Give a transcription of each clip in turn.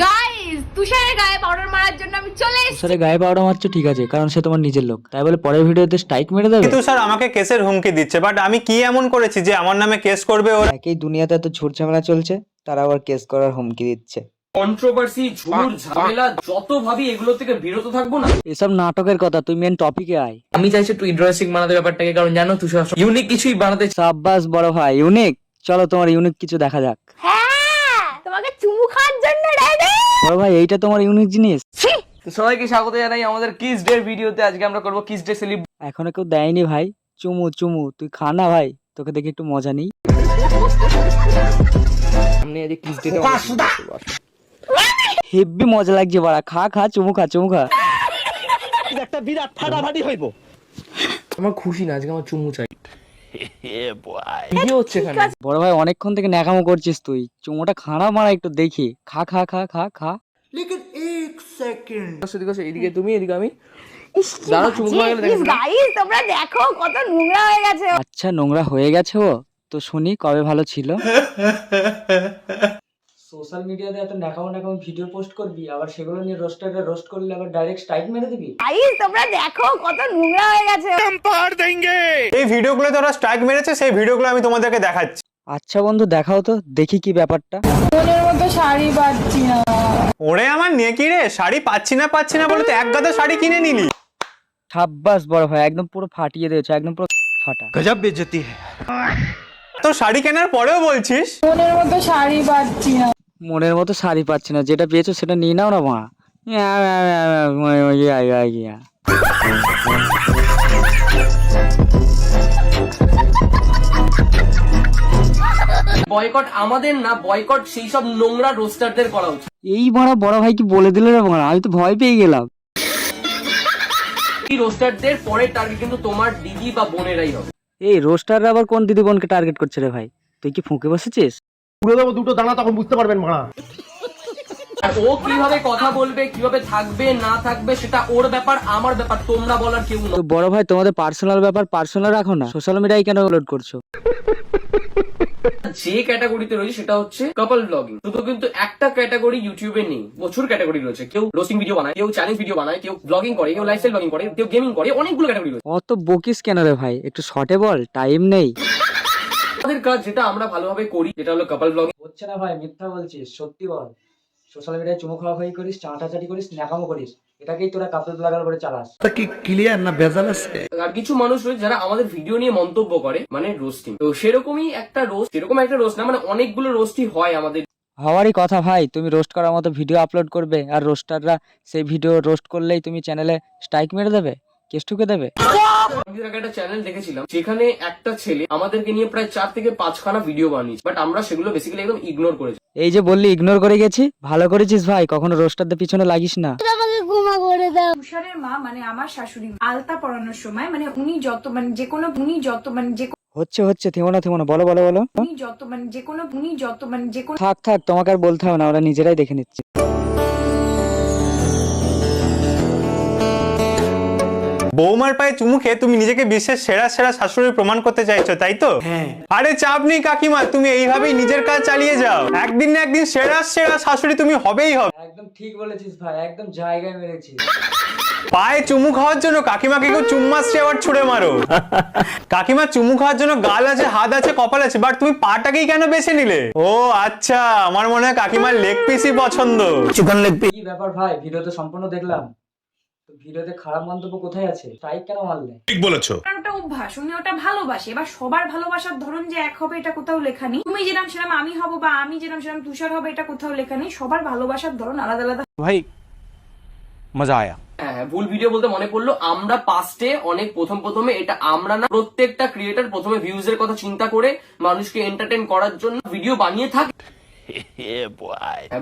Guys, তুষারের গায়ে powder মারার জন্য আমি চলে এসেছি। তুষারের গায়ে পাউডার মারছো ঠিক আছে, কারণ সে তোমার নিজের লোক, তাই বলে পরের ভিডিওতে স্ট্রাইক মেরে দেবে? তুষার আমাকে কেসের হুমকি দিচ্ছে, বাট আমি কি এমন করেছি যে আমার নামে কেস করবে ওরা? একই দুনিয়াতে এত ঝুট ঝামেলা চলছে, তারা আবার কেস করার হুমকি দিচ্ছে। কন্ট্রোভার্সি, ঝুট ঝামেলা যত ভাবি এগুলো থেকে বিরত থাকবো না। এসব নাটকের কথা, তুই মেন টপিকে আয়। আমি চাইছি একটু ইন্টারেস্টিং বানাতে ব্যাপারটাকে, কারণ জানো তুষার ইউনিক কিছুই বানাতে সাব্বাস বড় ভাই, ইউনিক। চলো তোমার ইউনিক কিছু দেখা যাক। হ্যাঁ, তোমাকে চুমু খাওয়ার জন্য রেডি। বড় ভাই, এইটা তোমার ইউনিক জিনিস। তো সবাইকে স্বাগত জানাই আমাদের কিস ডে ভিডিওতে। আজকে আমরা করবো কিস ডে সেলিব্রেট। এখনো কেউ দেয়নি ভাই চুমু চুমু, তুই খা না ভাই, তোকে দেখে একটু মজা নেই। সামনে আজকে কিস ডে হেব্বি মজা লাগছে বাড়া, খা খা চুমু খা চুমু খা। একটা বিরাট ফাটাফাটি হইব। আমার খুশি না, আজকে আমার চুমু চাই। ভিডিও হচ্ছে এখানে। বড় ভাই অনেকক্ষণ থেকে ন্যাকামো করছিস তুই, চুমুটা খানা মারা একটু দেখি। খা খা খা খা খা। এদিকে তুমি, এদিকে আমি। দাঁড়াও, চুমু খাওয়া গেলে দেখেন। গাইস, তোমরা দেখো কত নোংরা হয়ে গেছে। আচ্ছা নোংরা হয়ে গেছে ও তো, শুনি কবে ভালো ছিল। সোশ্যাল মিডিয়াতে এত ন্যাকামো ন্যাকামো ভিডিও পোস্ট করবি, আবার সেগুলো নিয়ে রোস্ট করলে আবার ডাইরেক্ট স্ট্রাইক মেরে দিবি। গাইস, তোমরা দেখো কত নোংরা হয়ে গেছে। এই ভিডিওগুলো ওরা স্ট্রাইক মেরেছে, সেই ভিডিওগুলো আমি তোমাদেরকে দেখাচ্ছি। আচ্ছা বন্ধু দেখাও তো দেখি কি ব্যাপারটা। মনের মতো শাড়ি পাচ্ছি না। ওরে আমার নেকি রে, শাড়ি পাচ্ছি না বলে তো এক গাদা শাড়ি কিনে নিলি। সাব্বাস বড় ভাই, একদম পুরো ফাটিয়ে দিয়েছো, একদম পুরো ফাটা। গজব বেইজ্জতি তো শাড়ি কেনার পরেও বলছিস মনের মতো শাড়ি পাচ্ছি না। মনের মতো শাড়ি পাচ্ছি না, যেটা পেয়েছো সেটা নিয়ে নাও না মা। বয়কট আমাদের না, বয়কট সেই সব নোংরা রোস্টারদের করা উচিত। এই বড় ভাই কি বলে দিলে রে বড়, আমি তো ভয় পেয়ে গেলাম। এই রোস্টারদের পরের টার্গেট কিন্তু তোমার দিদি বা বোনেরাই হবে। এই রোস্টাররা আবার কোন দিদি বোনকে টার্গেট করছে রে ভাই? তুই কি ফুঁকে বসেছিস? পুরো দেবো দুটো দানা, তখন বুঝতে পারবেন মারা। আর ও কিভাবে কথা বলবে, কিভাবে থাকবে না থাকবে সেটা ওর ব্যাপার, আমার ব্যাপার, তোমরা বলার কেউ তো না। বড় ভাই তোমাদের পার্সোনাল ব্যাপার পার্সোনাল রাখো না, সোশ্যাল মিডিয়ায় কেন আপলোড করছো? যে ক্যাটাগরিতে রয়েছে সেটা হচ্ছে কাপল ব্লগিং। শুধু কিন্তু একটা ক্যাটাগরি ইউটিউবে নেই, প্রচুর ক্যাটাগরি রয়েছে। কেউ রোস্টিং ভিডিও বানায়, কেউ চ্যালেঞ্জ ভিডিও বানায়, কেউ ব্লগিং করে, কেউ লাইফস্টাইল ব্লগিং করে, কেউ গেমিং করে, অনেকগুলো ক্যাটাগরি রয়েছে। অত বকিস কেন রে ভাই, একটু শর্টে বল, টাইম নেই। আমাদের কাজ যেটা আমরা ভালোভাবে করি যেটা হলো কাপল ব্লগিং। হচ্ছে না ভাই, মিথ্যা বলছিস, সত্যি বল। সোশ্যাল মিডিয়ায় চুমু খাওয়াখাওয়ি করিস, চাঁটাচাটি করিস, ন্যাকামো করিস, এটাকেই তোরা কাপল ব্লগার করে চালাস। কি ক্লিয়ার না ভেজাল আছে? আর কিছু মানুষ রয়েছে যারা আমাদের ভিডিও নিয়ে মন্তব্য করে, মানে রোস্টিং। তো সেরকমই একটা রোস্ট, সেরকম একটা রোস্ট না, মানে অনেকগুলো রোস্টই হয় আমাদের। হওয়ারই কথা ভাই, তুমি রোস্ট করার মতো ভিডিও আপলোড করবে, আর রোস্টাররা সেই ভিডিও রোস্ট করলেই তুমি চ্যানেলে স্ট্রাইক মেরে দেবে, কেস ঠুকে দেবে। আমি এর আগে একটা চ্যানেল দেখেছিলাম যেখানে একটা ছেলে আমাদেরকে নিয়ে প্রায় 4 থেকে 5 খানা ভিডিও বানিয়েছে, বাট আমরা সেগুলো বেসিক্যালি একদম ইগনোর করেছি। এই যে বললি ইগনোর করে গেছি, ভালো করেছিস ভাই, কখনো রোস্টারদের পিছনে লাগিস না। তুষারের মা মানে আমার শাশুড়ি আলতা পরানোর সময় মানে উনি যত মানে যে কোনো হচ্ছে থেমো না, বলো থাক তোমাকে আর বলতে হবে না, ওরা নিজেরাই দেখে নিচ্ছে। বৌমার পায়ে চুমু খেয়ে তুমি নিজেকে বিশ্বের সেরা শাশুড়ি প্রমাণ করতে চাইছো, তাই তো? আরে চাপ নেই কাকিমা, তুমি এইভাবেই নিজের কাজ চালিয়ে যাও, একদিন না একদিন সেরা শাশুড়ি তুমি হবেই হবে। একদম ঠিক বলেছিস ভাই, একদম জায়গায় মেরেছিস। পায়ে চুমু খাওয়ার জন্য কাকিমাকে কেউ চুম্মাশ্রী আবার ছুড়ে মারো। কাকিমা চুমু খাওয়ার জন্য গাল আছে, হাত আছে, কপাল আছে, বাট তুমি পাটাকেই কেন বেছে নিলে? ও আচ্ছা, আমার মনে হয় কাকিমার লেগ পিসই পছন্দ। Chicken leg piece. কি ব্যাপার ভাই, ভিডিও তো সম্পূর্ণ দেখলাম, তো ভিডিওতে খারাপ মন্তব্য কোথায় আছে? স্ট্রাইক কেন মারলে? ওটা অভ্যাস, উনি ওটা ভালোবাসে। এবার সবার ভালোবাসার ধরন যে এক হবে এটা কোথাও লেখা নেই। তুমি যেরকম সেরকম আমি হব, বা আমি যেরকম সেরকম তুষার হবে এটা কোথাও লেখা নেই। সবার ভালোবাসার ধরন আলাদা আলাদা। ভাই মজা আয়া। হ্যাঁ, ভুল ভিডিও বলতে মনে পড়লো, আমরা পাস্টে অনেক প্রথমে এটা আমরা না, প্রত্যেকটা ক্রিয়েটার প্রথমে ভিউজ এর কথা চিন্তা করে মানুষকে এন্টারটেইন করার জন্য ভিডিও বানিয়ে থাকে।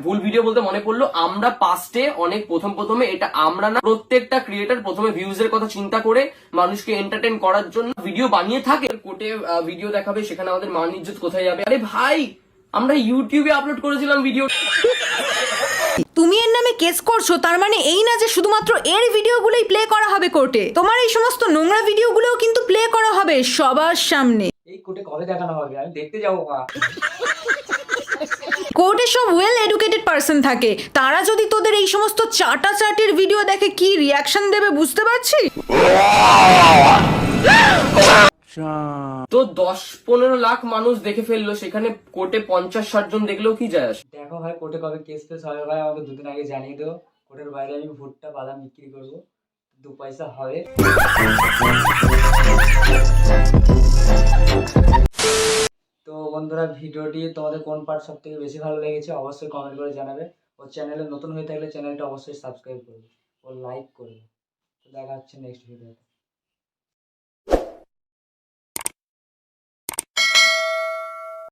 ভুল ভিডিও বলতে মনে পড়লো, আমরা পাস্টে অনেক প্রথমে এটা আমরা না, প্রত্যেকটা ক্রিয়েটার প্রথমে ভিউজ এর কথা চিন্তা করে মানুষকে এন্টারটেইন করার জন্য ভিডিও বানিয়ে থাকে। কোর্টে ভিডিও দেখাবে, সেখানে আমাদের মান ইজ্জত কোথায় যাবে? আরে ভাই, আমরা ইউটিউবে আপলোড করেছিলাম ভিডিও। তুমি এর নামে কেস করছো, তার মানে এই না যে শুধুমাত্র এর ভিডিওগুলোই প্লে করা হবে কোর্টে। তোমার এই সমস্ত নোংরা ভিডিওগুলোও কিন্তু প্লে করা হবে সবার সামনে। এই কোর্টে কবে দেখানো হবে? আমি দেখতে যাবো। কোর্টে সব ওয়েল এডুকেটেড পার্সন থাকে, তারা যদি তোদের এই সমস্ত চাটাচাটির ভিডিও দেখে কি রিয়াকশন দেবে বুঝতে পারছিস? তো 10-15 লাখ মানুষ দেখে ফেললো, সেখানে কোর্টে 50-60 জন দেখলেও কি যায় আসে? দেখো ভাই কোর্টে কবে কেস ফেস হবে ভাই, আমাকে 2 দিন আগে জানিয়ে দিও। কোর্টের বাইরে আমি ভুট্টা বাদাম বিক্রি করবো, 2 পয়সা হবে। তো বন্ধুরা, ভিডিওটি তোমাদের কোন পার্ট সব থেকে বেশি ভালো লেগেছে অবশ্যই কমেন্ট করে জানাবে। ও চ্যানেলে নতুন হয়ে থাকলে চ্যানেলটা অবশ্যই সাবস্ক্রাইব করবে ও লাইক করবে। তো দেখা হচ্ছে নেক্সট ভিডিওতে।